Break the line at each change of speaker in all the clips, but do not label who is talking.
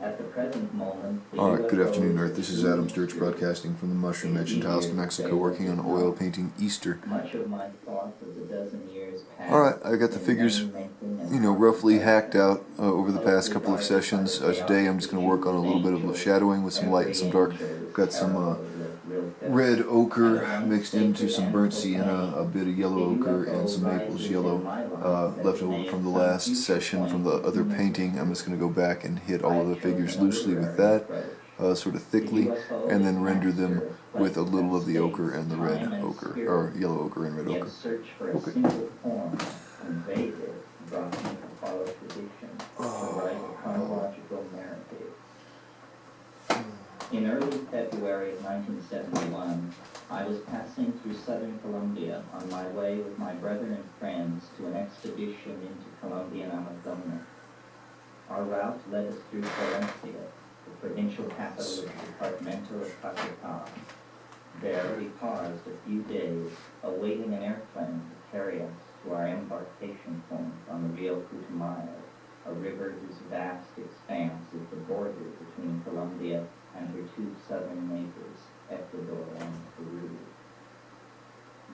At the present moment,
Alright, good afternoon, Earth. This is Adam Sturch broadcasting from the Mushroom Edge in Taos, Mexico, working on oil painting Easter.
Much of my thoughts of the dozen years past.
Alright, I got the figures, roughly hacked out over the past couple of sessions. Today I'm just going to work on a little bit of shadowing with some light and some dark. Got some red ochre mixed into some burnt sienna, a bit of yellow ochre, and some Naples yellow left over from the last session from the other painting. I'm just going to go back and hit all of the figures loosely with that, sort of thickly, and then render them with a little of the ochre and the red ochre, or yellow ochre and red ochre.
In early February of 1971, I was passing through southern Colombia on my way with my brother and friends to an expedition into Colombian Amazonas. Our route led us through Valencia, the provincial capital of the departmental of Capitan. There we paused a few days, awaiting an airplane to carry us to our embarkation point on the Rio Putumayo, a river whose vast expanse is the border between Colombia and her two southern neighbors, Ecuador and Peru.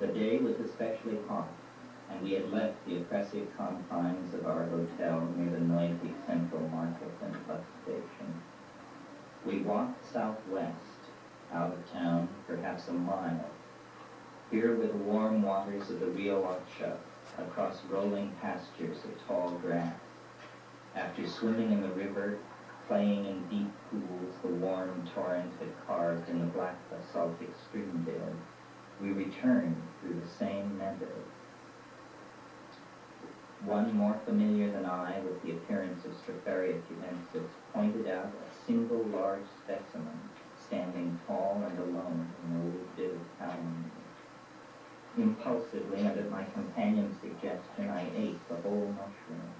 The day was especially hot, and we had left the oppressive confines of our hotel near the noisy central market and bus station. We walked southwest, out of town, perhaps a mile. Here were the warm waters of the Rio Hacha, across rolling pastures of tall grass. After swimming in the river, playing in deep pools the warm torrent had carved in the black basaltic stream bed, we returned through the same meadows. One more familiar than I with the appearance of Stropharia cubensis pointed out a single large specimen standing tall and alone in an old bit of calumny. Impulsively, and at my companion's suggestion, I ate the whole mushroom.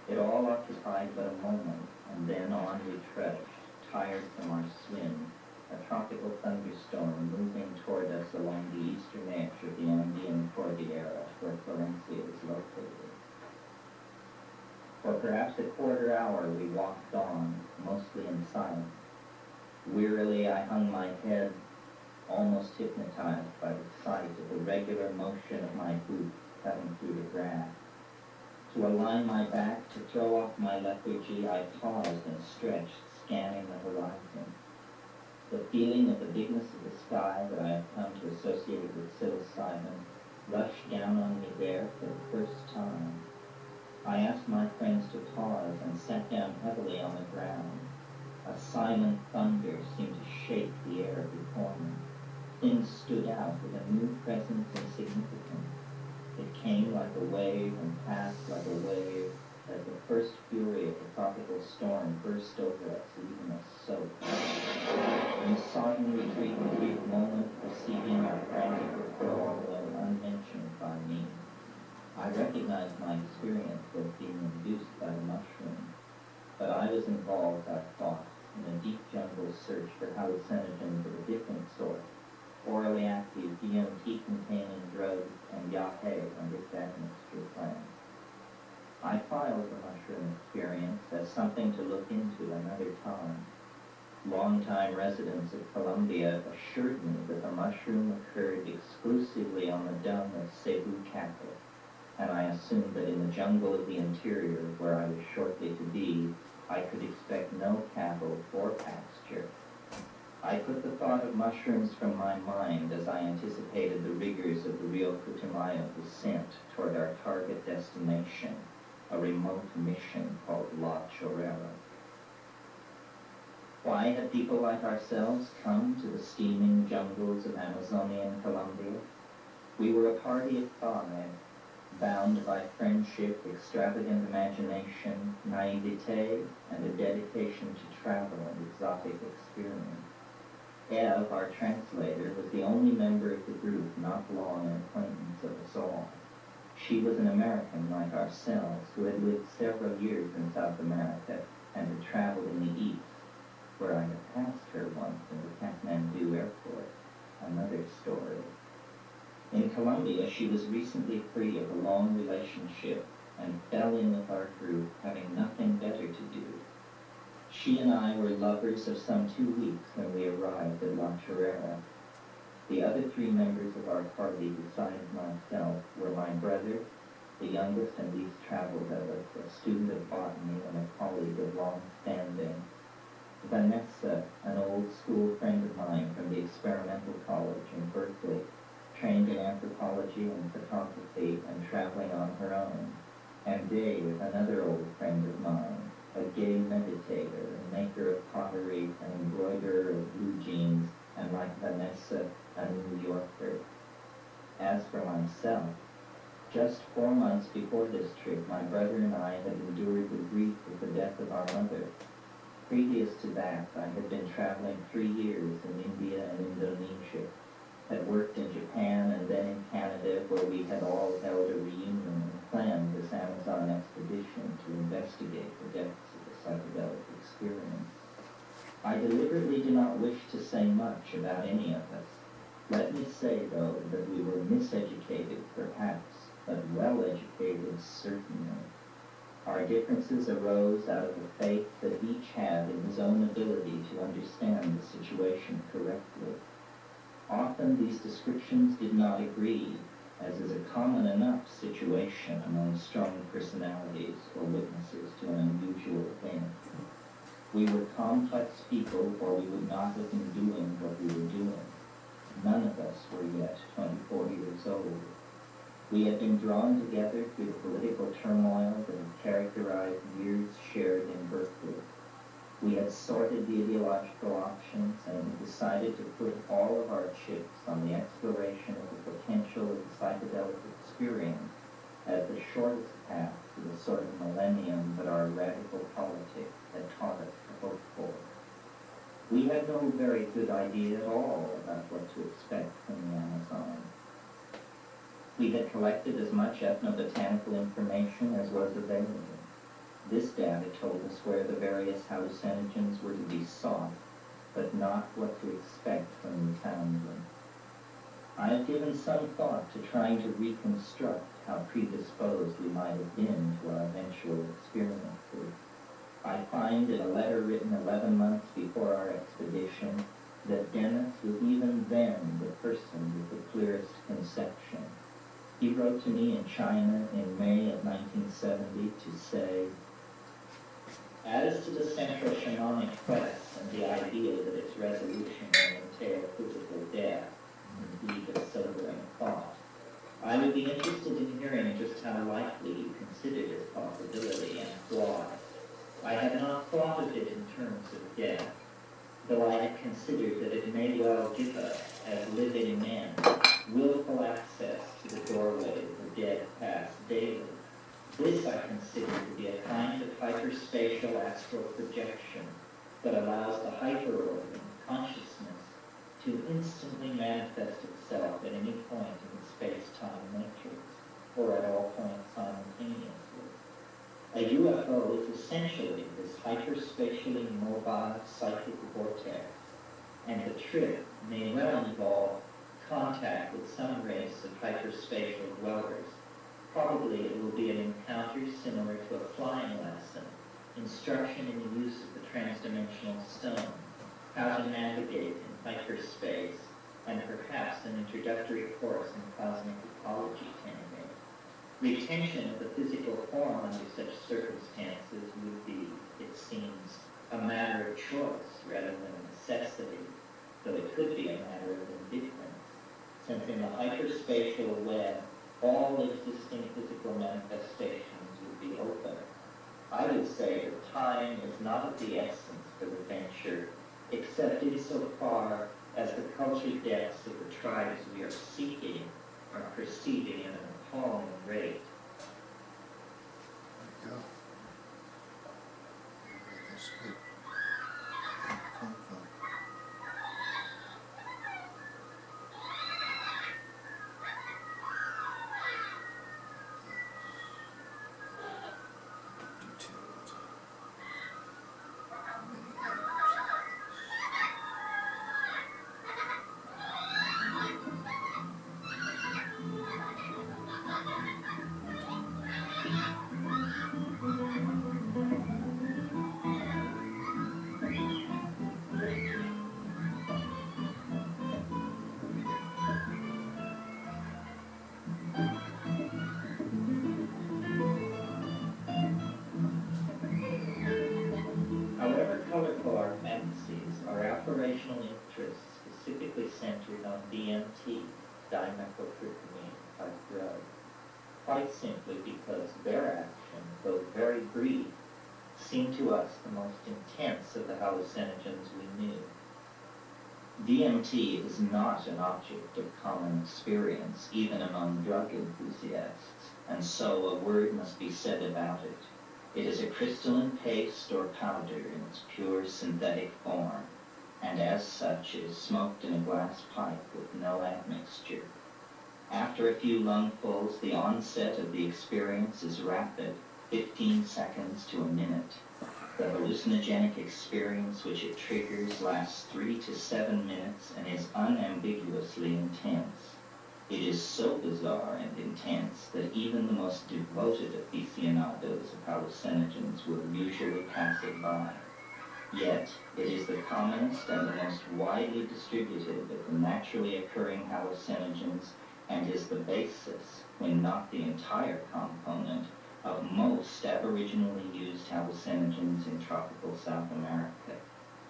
It all occupied but a moment, and then on we trudged, tired from our swim, a tropical thunderstorm moving toward us along the eastern edge of the Andean Cordillera, where Florencia is located. For perhaps a quarter hour we walked on, mostly in silence. Wearily I hung my head, almost hypnotized by the sight of the regular motion of my boots cutting through the grass. To align my back, to throw off my lethargy, I paused and stretched, scanning the horizon. The feeling of the bigness of the sky that I have come to associate with psilocybin rushed down on me there for the first time. I asked my friends to pause and sat down heavily on the ground. A silent thunder seemed to shake the air before me. Things stood out with a new presence and significance. It came like a wave and passed like a wave as the first fury of the tropical storm burst over us, leaving us soaked. In the sodden retreat, a brief moment preceding our frantic withdrawal went unmentioned by me. I recognized my experience as being induced by the mushroom, but I was involved, I thought, in a deep jungle search for hallucinogens of a different sort, orally active DMT-containing drugs and yahe and its admixture plants. I filed the mushroom experience as something to look into another time. Longtime residents of Colombia assured me that the mushroom occurred exclusively on the dung of cebu cattle, and I assumed that in the jungle of the interior, where I was shortly to be, I could expect no cattle or pasture. I put the thought of mushrooms from my mind as I anticipated the rigors of the Rio Putumayo descent toward our target destination, a remote mission called La Chorrera. Why had people like ourselves come to the steaming jungles of Amazonian Colombia? We were a party of five, bound by friendship, extravagant imagination, naivete, and a dedication to travel and exotic experience. Ev, our translator, was the only member of the group not long an acquaintance of us all. She was an American like ourselves who had lived several years in South America and had traveled in the East, where I had passed her once in the Kathmandu airport. Another story. In Colombia, she was recently free of a long relationship and fell in with our group, having nothing better to do. She and I were lovers of some 2 weeks when we arrived at La Chorrera. The other 3 members of our party, besides myself, were my brother, the youngest and least traveled of us, a student of botany and a colleague of long standing; Vanessa, an old school friend of mine from the Experimental College in Berkeley, trained in anthropology and photography and traveling on her own; and Dave, another old friend of mine, a gay meditator and maker of pottery and embroiderer of blue jeans, and like Vanessa, a New Yorker. As for myself, just 4 months before this trip, my brother and I had endured the grief of the death of our mother. Previous to that, I had been traveling 3 years in India and Indonesia, had worked in Japan and then in Canada, where we had all held a reunion and planned this Amazon expedition to investigate the depths of the psychedelic experience. I deliberately do not wish to say much about any of us. Let me say, though, that we were miseducated, perhaps, but well-educated, certainly. Our differences arose out of the faith that each had in his own ability to understand the situation correctly. Often these descriptions did not agree, as is a common enough situation among strong personalities or witnesses to an unusual event. We were complex people, or we would not have been doing what we were doing. None of us were yet 24 years old. We had been drawn together through the political turmoil that had characterized years shared in Berkeley. We had sorted the ideological options and had decided to put all of our chips on the exploration of the potential of the psychedelic experience as the shortest path to the sort of millennium that our radical politics had taught us to hope for. We had no very good idea at all about what to expect from the Amazon. We had collected as much ethnobotanical information as was available. This data told us where the various hallucinogens were to be sought, but not what to expect when we found them. I have given some thought to trying to reconstruct how predisposed we might have been to our eventual experiences. I find in a letter written 11 months before our expedition that Dennis was even then the person with the clearest conception. He wrote to me in China in May of 1970 to say, as to the central shamanic quest and the idea that its resolution may entail physical death, indeed a sobering thought, I would be interested in hearing just how likely you consider this possibility and why. I have not thought of it in terms of death, though I have considered that it may well give us, as living men, willful access to the doorway of the dead past daily. This I consider to be a kind of hyperspatial astral projection that allows the hyperorgan, consciousness, to instantly manifest itself at any point in the space-time matrix, or at all points simultaneously. A UFO is essentially this hyperspatially mobile psychic vortex, and the trip may well involve contact with some race of hyperspatial dwellers. Probably it will be an encounter similar to a flying lesson, instruction in the use of the transdimensional stone, how to navigate in hyperspace, and perhaps an introductory course in cosmic ecology candidate. Retention of the physical form under such circumstances would be, it seems, a matter of choice rather than a necessity, though it could be a matter of indifference, since in the hyperspatial web, all existing physical manifestations would be open. I would say that time is not of the essence for the venture, except insofar as the cultured depths of the tribes we are seeking are proceeding at an appalling rate.
There you go. That's good. Fun. Detailed. Many
quite simply because their action, though very brief, seemed to us the most intense of the hallucinogens we knew. DMT is not an object of common experience, even among drug enthusiasts, and so a word must be said about it. It is a crystalline paste or powder in its pure synthetic form, and as such it is smoked in a glass pipe with no admixture. After a few lungfuls, the onset of the experience is rapid, 15 seconds to a minute. The hallucinogenic experience which it triggers lasts 3 to 7 minutes and is unambiguously intense. It is so bizarre and intense that even the most devoted aficionados of hallucinogens will usually pass it by. Yet, it is the commonest and the most widely distributed of the naturally occurring hallucinogens and is the basis, when not the entire component, of most aboriginally used hallucinogens in tropical South America.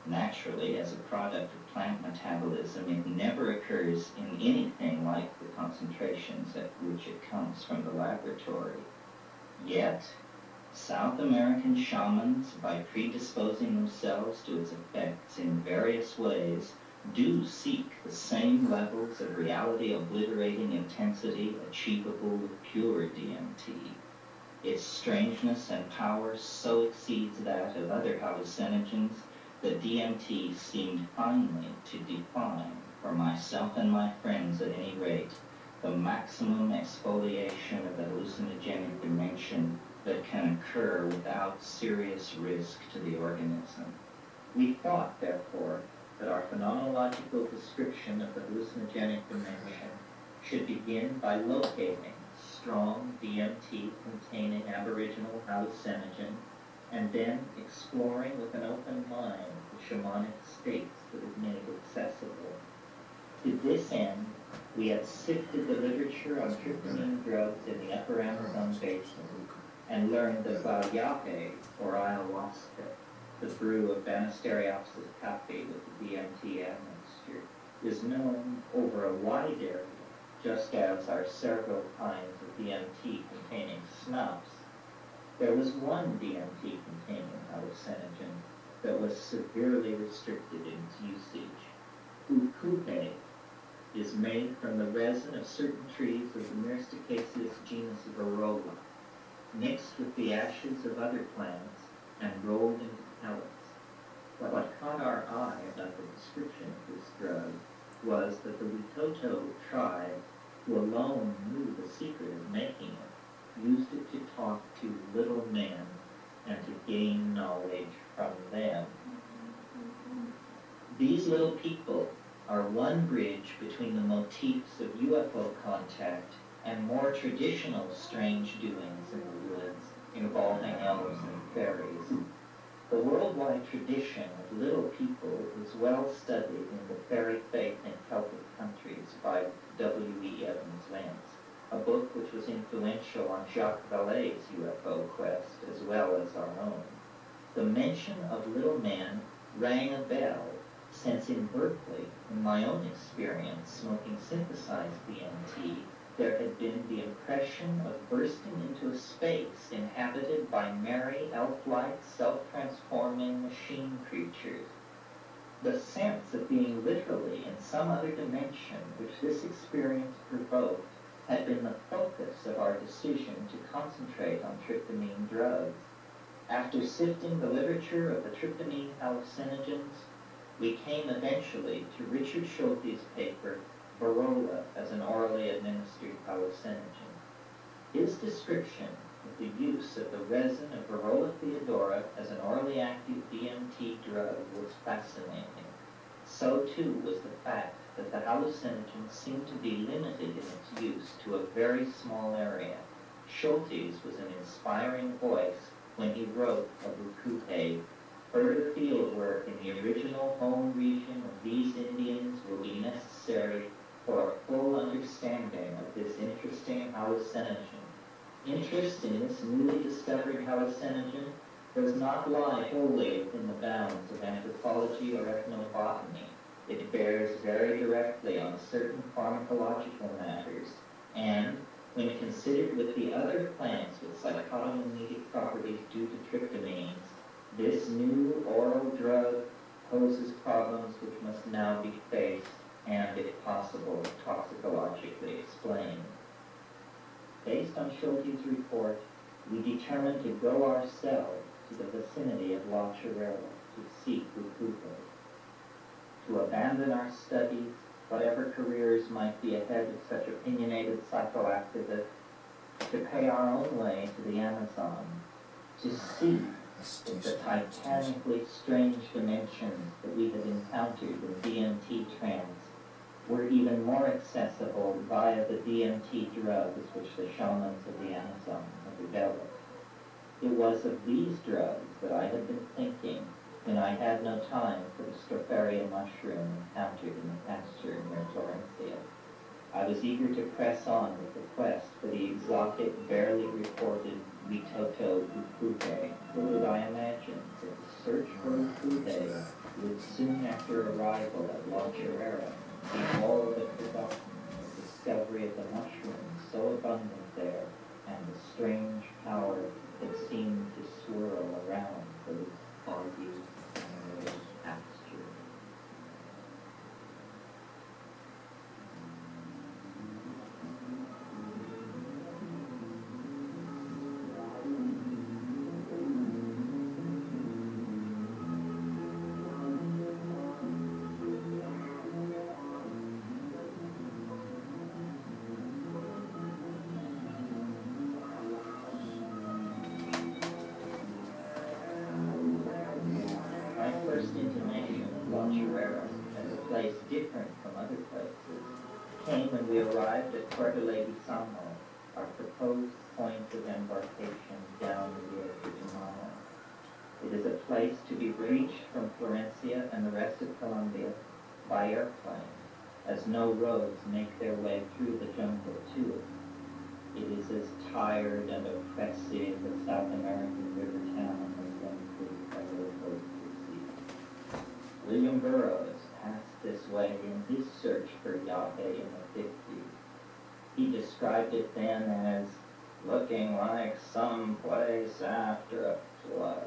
Naturally, as a product of plant metabolism, it never occurs in anything like the concentrations at which it comes from the laboratory. Yet, South American shamans, by predisposing themselves to its effects in various ways, do seek the same levels of reality-obliterating intensity achievable with pure DMT. Its strangeness and power so exceeds that of other hallucinogens that DMT seemed finally to define, for myself and my friends at any rate, the maximum exfoliation of the hallucinogenic dimension that can occur without serious risk to the organism. We thought, therefore, that our phenomenological description of the hallucinogenic dimension should begin by locating strong DMT-containing aboriginal hallucinogen, and then exploring with an open mind the shamanic states that it made accessible. To this end, we have sifted the literature on tryptamine drugs in the upper Amazon basin and learned that Vayape, or ayahuasca, the brew of Banisteriopsis café with the DMT admixture, is known over a wide area, just as are several kinds of DMT containing snuffs. There was one DMT containing hallucinogen that was severely restricted in its usage. Ukupe is made from the resin of certain trees of the Myristicaceous genus Varroa, mixed with the ashes of other plants and rolled into pellets. But what caught our eye about the description of this drug was that the Witoto tribe, who alone knew the secret of making it, used it to talk to little men and to gain knowledge from them. These little people are one bridge between the motifs of UFO contact and more traditional strange doings in the woods involving elves and fairies. The worldwide tradition of little people is well studied in the Fairy Faith in Celtic Countries by W.E. Evans Vance, a book which was influential on Jacques Vallée's UFO quest as well as our own. The mention of little men rang a bell, since in Berkeley, in my own experience smoking synthesized DMT, there had been the impression of bursting into a space inhabited by merry, elf-like, self-transforming machine creatures. The sense of being literally in some other dimension which this experience provoked had been the focus of our decision to concentrate on tryptamine drugs. After sifting the literature of the tryptamine hallucinogens, we came eventually to Richard Schulte's paper, Varroa as an orally administered hallucinogen. His description of the use of the resin of Varroa theodora as an orally active DMT drug was fascinating. So too was the fact that the hallucinogen seemed to be limited in its use to a very small area. Schultes was an inspiring voice when he wrote of Ukupe. Further field work in the original home region of these Indians will be necessary for a full understanding of this interesting hallucinogen. Interest in this newly discovered hallucinogen does not lie wholly within the bounds of anthropology or ethnobotany. It bears very directly on certain pharmacological matters, and, When considered with the other plants with cyclotomimetic properties due to tryptamines, this new oral drug poses problems which must now be faced and, if possible, toxicologically explained. Based on Schulte's report, we determined to go ourselves to the vicinity of La Chorrera to seek Rucuco, to abandon our studies, whatever careers might be ahead of such opinionated psychoactivists, to pay our own way to the Amazon, to see if the titanically strange dimensions that we had encountered in DMT trance were even more accessible via the DMT drugs which the shamans of the Amazon had developed. It was of these drugs that I had been thinking when I had no time for the stropharia mushroom encountered in the pasture near Florencia. I was eager to press on with the quest for the exotic, barely reported Ritoto Upude. Little did I imagine that the search for Upude would soon after arrival at La Chorrera be all but forgotten, the discovery of the mushrooms so abundant there, and the strange power that seemed to swirl around those argued pastures. First intimation of La Chorrera as a place different from other places came when we arrived at Puerto Leguizamo, our proposed point of embarkation down the Rio Putumayo. It is a place to be reached from Florencia and the rest of Colombia by airplane, as no roads make their way through the jungle to it. It is as tired and oppressive a South American river town as one could ever hope to see. William Burroughs passed this way in his search for Yahweh in the 50s. He described it then as looking like some place after a flood.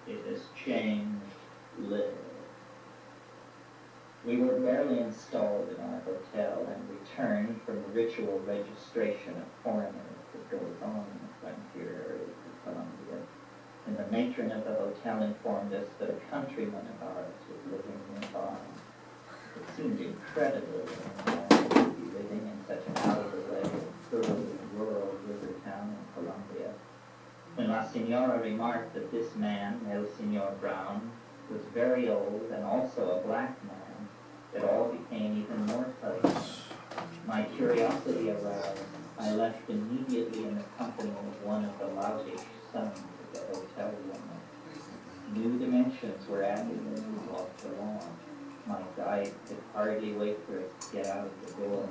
It has changed little. We were barely installed in our hotel and returned from the ritual registration of foreigners that goes on in the frontier areas of Colombia, and the matron of the hotel informed us that a countryman of ours was living nearby. It seemed incredible that a man would be living in such an out-of-the-way, thoroughly rural river town in Colombia. When La Senora remarked that this man, El Senor Brown, was very old and also a black man, it all became even more puzzling. My curiosity aroused, I left immediately in the company of one of the loutish sons of the hotel woman. New dimensions were added as we walked along. My guide could hardly wait for us to get out of the door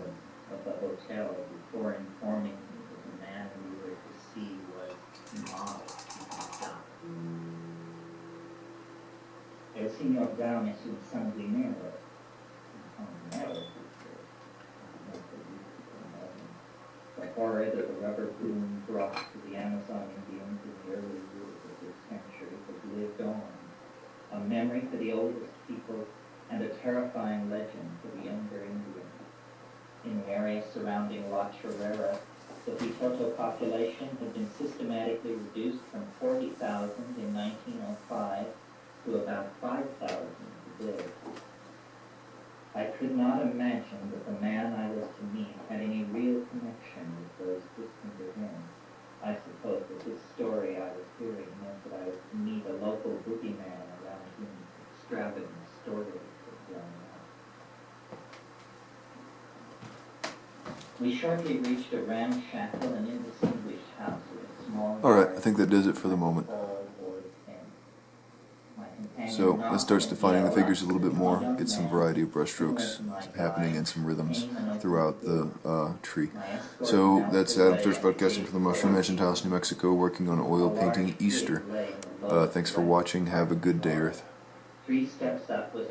of the hotel before informing me that the man we were to see was model. El Senor Brown es un sanguinero. The horror that the rubber boom brought to the Amazon Indians in the early years of this century has lived on, a memory for the oldest people and a terrifying legend for the younger Indians. In the area surrounding La Chorrera, the Huitoto population had been systematically reduced from 40,000 in 1905 to about 5,000 today. I could not imagine that the man I was to meet had any real connection with those distant events. I suppose that this story I was hearing meant that I was to meet a local boogeyman around whom extravagant stories had grown up. We shortly reached a ramshackle and indistinguished house with a small...
Alright, I think that does it for the moment. So that starts defining the figures a little bit more, get some variety of brushstrokes happening and some rhythms throughout the tree. So that's Adam Sturch broadcasting from the Mushroom Mansion House, New Mexico, working on oil painting Easter. Thanks for watching. Have a good day, Earth. 3 steps up was a